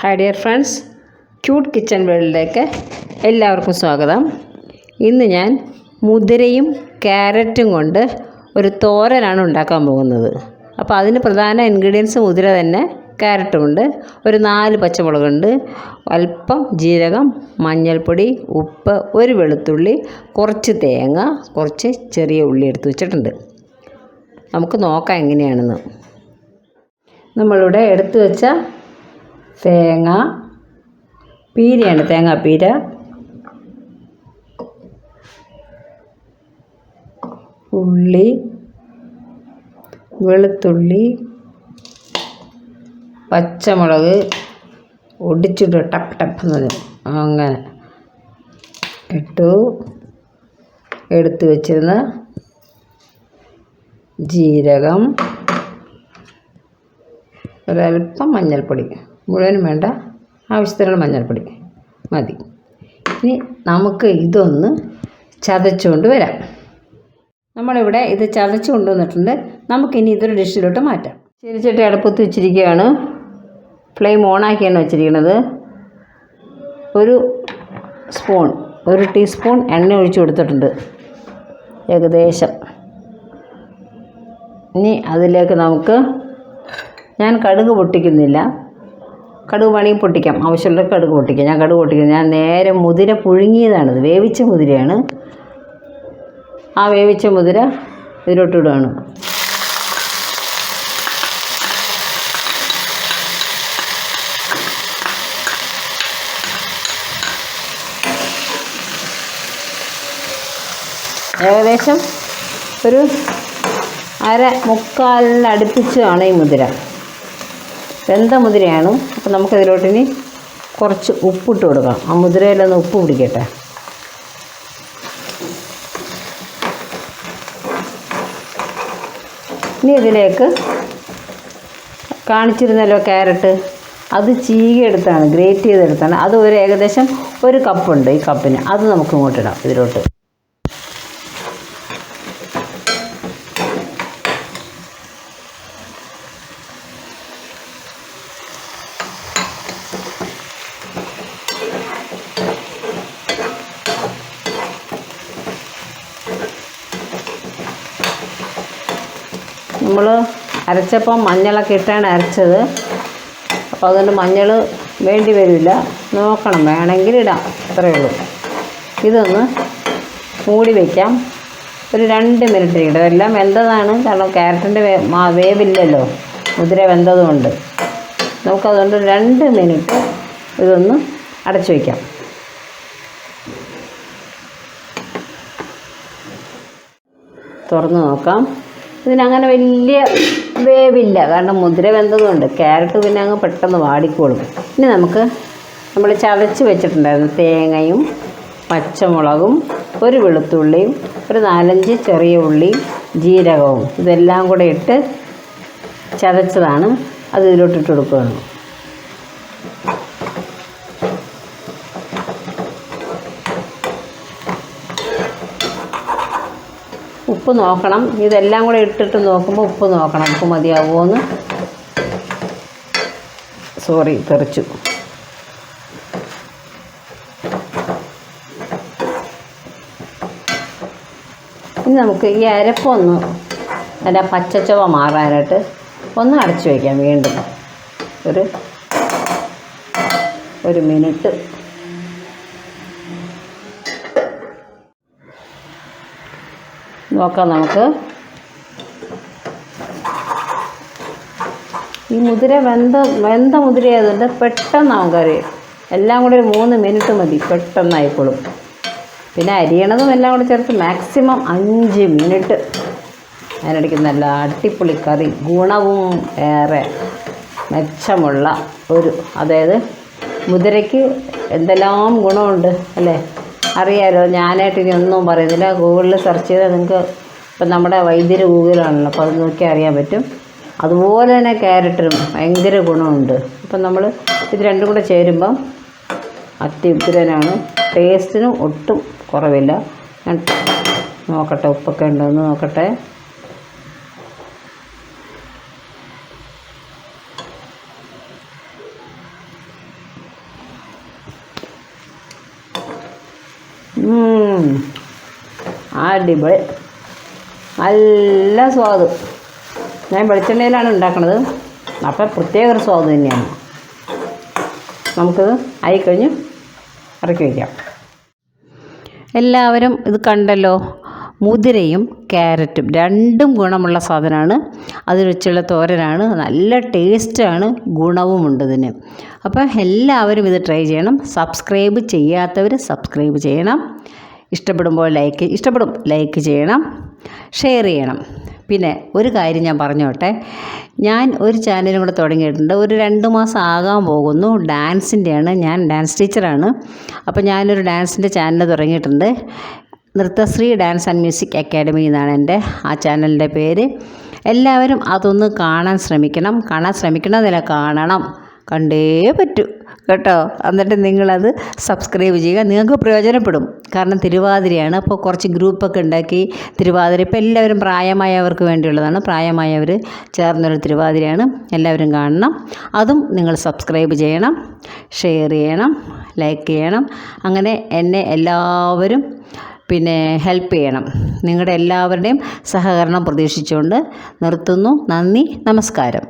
Hi dear friends, cute kitchen വേൾഡിലേക്ക് എല്ലാവർക്കും സ്വാഗതം. ഇന്ന് ഞാൻ മുതിരയും ക്യാരറ്റും കൊണ്ട് ഒരു തോരനാണ് ഉണ്ടാക്കാൻ പോകുന്നത്. അപ്പോൾ അതിന് പ്രധാന ഇൻഗ്രീഡിയൻസ് മുതിര തന്നെ, ക്യാരറ്റുമുണ്ട്, ഒരു 4 പച്ചമുളകുണ്ട്, അല്പം ജീരകം, മഞ്ഞൾപ്പൊടി, ഉപ്പ്, ഒരു വെളുത്തുള്ളി, കുറച്ച് തേങ്ങ, കുറച്ച് ചെറിയ ഉള്ളി എടുത്ത് വെച്ചിട്ടുണ്ട്. നമുക്ക് നോക്കാം എങ്ങനെയാണെന്ന്. നമ്മളിവിടെ എടുത്തു വെച്ച തേങ്ങ, പീരയാണ്, തേങ്ങാപ്പീര, ഉള്ളി, വെളുത്തുള്ളി, പച്ചമുളക് ഒടിച്ചിട്ട് ടപ്പ് ടപ്പ് അങ്ങനെ ഇട്ടു. എടുത്തു വെച്ചിരുന്ന ജീരകം, ഒരൽപ്പം മഞ്ഞൾപ്പൊടി, മുഴുവനും വേണ്ട, ആവശ്യത്തിനുള്ള മഞ്ഞൾപ്പൊടി മതി. ഇനി നമുക്ക് ഇതൊന്ന് ചതച്ചുകൊണ്ട് വരാം. നമ്മളിവിടെ ഇത് ചതച്ച് കൊണ്ടുവന്നിട്ടുണ്ട്. നമുക്കിനി ഇതൊരു ഡിഷിലോട്ട് മാറ്റാം. ചീനിച്ചട്ടി അടുപ്പത്ത് വെച്ചിരിക്കുകയാണ്. ഫ്ലെയിം ഓണാക്കിയാണ് വെച്ചിരിക്കുന്നത്. ഒരു ടീസ്പൂൺ എണ്ണ ഒഴിച്ച് കൊടുത്തിട്ടുണ്ട് ഏകദേശം. ഇനി അതിലേക്ക് ഞാൻ കടുക് പൊട്ടിക്കുന്നില്ല. കടുക് വേണമെങ്കിൽ പൊട്ടിക്കാം, ആവശ്യമുള്ള കടുക് പൊട്ടിക്കാം. ഞാൻ കടുക് പൊട്ടിക്കുന്നത്, ഞാൻ നേരെ മുതിര പുഴുങ്ങിയതാണിത്, വേവിച്ച മുതിരയാണ്. ആ വേവിച്ച മുതിര ഇതിലോട്ട് ഇടുകയാണ്. ഏകദേശം ഒരു മുക്കാലിനടുപ്പിച്ചാണ് ഈ മുതിര, വെന്ത മുതിരയാണ്. അപ്പോൾ നമുക്കതിലോട്ടിനി കുറച്ച് ഉപ്പിട്ട് കൊടുക്കാം. ആ മുതിരയിലൊന്ന് ഉപ്പ് പിടിക്കട്ടെ. ഇനി ഇതിലേക്ക് കാണിച്ചിരുന്നല്ലോ ക്യാരറ്റ്, അത് ചീകിയെടുത്താണ്, ഗ്രേറ്റ് ചെയ്തെടുത്താണ്. അത് ഏകദേശം 1 കപ്പുണ്ട് ഈ കപ്പിന്. അത് നമുക്ക് ഇങ്ങോട്ടിടാം ഇതിലോട്ട്. നമ്മൾ അരച്ചപ്പോൾ മഞ്ഞളൊക്കെ ഇട്ടാണ് അരച്ചത്. അപ്പോൾ അതുകൊണ്ട് മഞ്ഞൾ വേണ്ടി വരില്ല, നോക്കണം, വേണമെങ്കിൽ ഇടാം, അത്രയേ ഉള്ളൂ. ഇതൊന്ന് മൂടി വയ്ക്കാം. ഒരു 2 മിനിറ്റ് ഇടും. എല്ലാം വെന്തതാണ്, കാരണം ക്യാരറ്റിൻ്റെ വേവില്ലല്ലോ, മുതിര വെന്തതുകൊണ്ട്. നമുക്കതുകൊണ്ട് 2 മിനിറ്റ് ഇതൊന്ന് അടച്ചു വയ്ക്കാം. തുറന്ന് നോക്കാം. ഇതിനങ്ങനെ വലിയ വേവില്ല, കാരണം മുതിര വെന്തതുകൊണ്ട്. ക്യാരറ്റ് പിന്നെ അങ്ങ് പെട്ടെന്ന് വാടിക്കോളും. ഇനി നമ്മൾ ചതച്ച് വെച്ചിട്ടുണ്ടായിരുന്നു തേങ്ങയും പച്ചമുളകും ഒരു വെളുത്തുള്ളിയും ഒരു 4-5 ചെറിയ ഉള്ളിയും ജീരകവും ഇതെല്ലാം കൂടെ ഇട്ട് ചതച്ചതാണ്. അത് ഇതിലോട്ടിട്ട് കൊടുക്കുകയാണ്. ഉപ്പ് നോക്കണം, ഇതെല്ലാം കൂടെ ഇട്ടിട്ട് നോക്കുമ്പോൾ ഉപ്പ് നോക്കണം, ഉപ്പ് മതിയാവുമോയെന്ന്. തെറിച്ചു. ഇനി നമുക്ക് ഈ അരപ്പൊന്ന് അതിൻ്റെ പച്ചച്ചവ മാറാനായിട്ട് ഒന്ന് അടച്ചു വയ്ക്കാം. വീണ്ടും ഒരു മിനിറ്റ്. നോക്കാം നമുക്ക്. ഈ മുതിര വെന്ത മുതിരയായതുകൊണ്ട് പെട്ടെന്നാവും കറി. എല്ലാം കൂടി ഒരു 3 മിനിറ്റ് മതി, പെട്ടെന്നായിക്കോളും. പിന്നെ അരിയണതും എല്ലാം കൂടി ചേർത്ത് മാക്സിമം 5 മിനിറ്റ്. അതിനിടയ്ക്ക് നല്ല അടിപൊളി കറി, ഗുണവും ഏറെ മെച്ചമുള്ള അതായത് മുതിരയ്ക്ക് എന്തെല്ലാം ഗുണമുണ്ട് അല്ലേ, അറിയാലോ. ഞാനായിട്ട് ഇനി ഒന്നും പറയുന്നില്ല. ഗൂഗിളിൽ സെർച്ച് ചെയ്താൽ നിങ്ങൾക്ക്, ഇപ്പം നമ്മുടെ വൈദ്യർ ഗൂഗിളാണല്ലോ, അപ്പോൾ അത് നോക്കിയാൽ അറിയാൻ പറ്റും. അതുപോലെ തന്നെ ക്യാരറ്റിനും ഭയങ്കര ഗുണമുണ്ട്. അപ്പം നമ്മൾ ഇത് രണ്ടും കൂടെ ചേരുമ്പം അത്യുഗ്രനാണ്. ടേസ്റ്റിനും ഒട്ടും കുറവില്ല. ഞാൻ നോക്കട്ടെ, ഉപ്പൊക്കെ ഉണ്ടോയെന്ന് നോക്കട്ടെ. അടിപൊളി, നല്ല സ്വാദ്. ഞാൻ വെളിച്ചെണ്ണയിലാണ് ഉണ്ടാക്കുന്നത്, അപ്പം പ്രത്യേക ഒരു സ്വാദ് തന്നെയാണ്. നമുക്കിത് ആയിക്കഴിഞ്ഞ് ഇറക്കി വയ്ക്കാം. എല്ലാവരും ഇത് കണ്ടല്ലോ. മുതിരയും ക്യാരറ്റും രണ്ടും ഗുണമുള്ള സാധനമാണ്. അത് വെച്ചുള്ള തോരനാണ്, നല്ല ടേസ്റ്റാണ്, ഗുണവുമുണ്ട് ഇതിന്. അപ്പോൾ എല്ലാവരും ഇത് ട്രൈ ചെയ്യണം. സബ്സ്ക്രൈബ് ചെയ്യാത്തവർ സബ്സ്ക്രൈബ് ചെയ്യണം. ഇഷ്ടപ്പെടുമ്പോൾ ലൈക്ക് ചെയ്യണം, ഷെയർ ചെയ്യണം. പിന്നെ ഒരു കാര്യം ഞാൻ പറഞ്ഞോട്ടെ, ഞാൻ ഒരു ചാനലും കൂടെ തുടങ്ങിയിട്ടുണ്ട്. ഒരു 2 മാസം ആകാൻ പോകുന്നു. ഡാൻസിൻ്റെയാണ്. ഞാൻ ഡാൻസ് ടീച്ചറാണ്. അപ്പോൾ ഞാനൊരു ഡാൻസിൻ്റെ ചാനൽ തുടങ്ങിയിട്ടുണ്ട്. നൃത്തശ്രീ ഡാൻസ് ആൻഡ് മ്യൂസിക് അക്കാഡമി എന്നാണ് എൻ്റെ ആ ചാനലിൻ്റെ പേര്. എല്ലാവരും അതൊന്ന് കാണാൻ ശ്രമിക്കണമെന്നില്ല, കാണണം, കണ്ടേ പറ്റൂ കേട്ടോ. എന്നിട്ട് നിങ്ങളത് സബ്സ്ക്രൈബ് ചെയ്യുക, നിങ്ങൾക്ക് പ്രയോജനപ്പെടും. കാരണം തിരുവാതിരയാണ്, അപ്പോൾ കുറച്ച് ഗ്രൂപ്പൊക്കെ ഉണ്ടാക്കി തിരുവാതിര ഇപ്പോൾ എല്ലാവരും പ്രായമായവർക്ക് വേണ്ടിയുള്ളതാണ്. പ്രായമായവർ ചേർന്നൊരു തിരുവാതിരയാണ്, എല്ലാവരും കാണണം. അതും നിങ്ങൾ സബ്സ്ക്രൈബ് ചെയ്യണം, ഷെയർ ചെയ്യണം, ലൈക്ക് ചെയ്യണം. അങ്ങനെ എന്നെ എല്ലാവരും ഹെൽപ്പ് ചെയ്യണം. നിങ്ങളുടെ എല്ലാവരുടെയും സഹകരണം പ്രതീക്ഷിച്ചുകൊണ്ട് നിർത്തുന്നു. നന്ദി, നമസ്കാരം.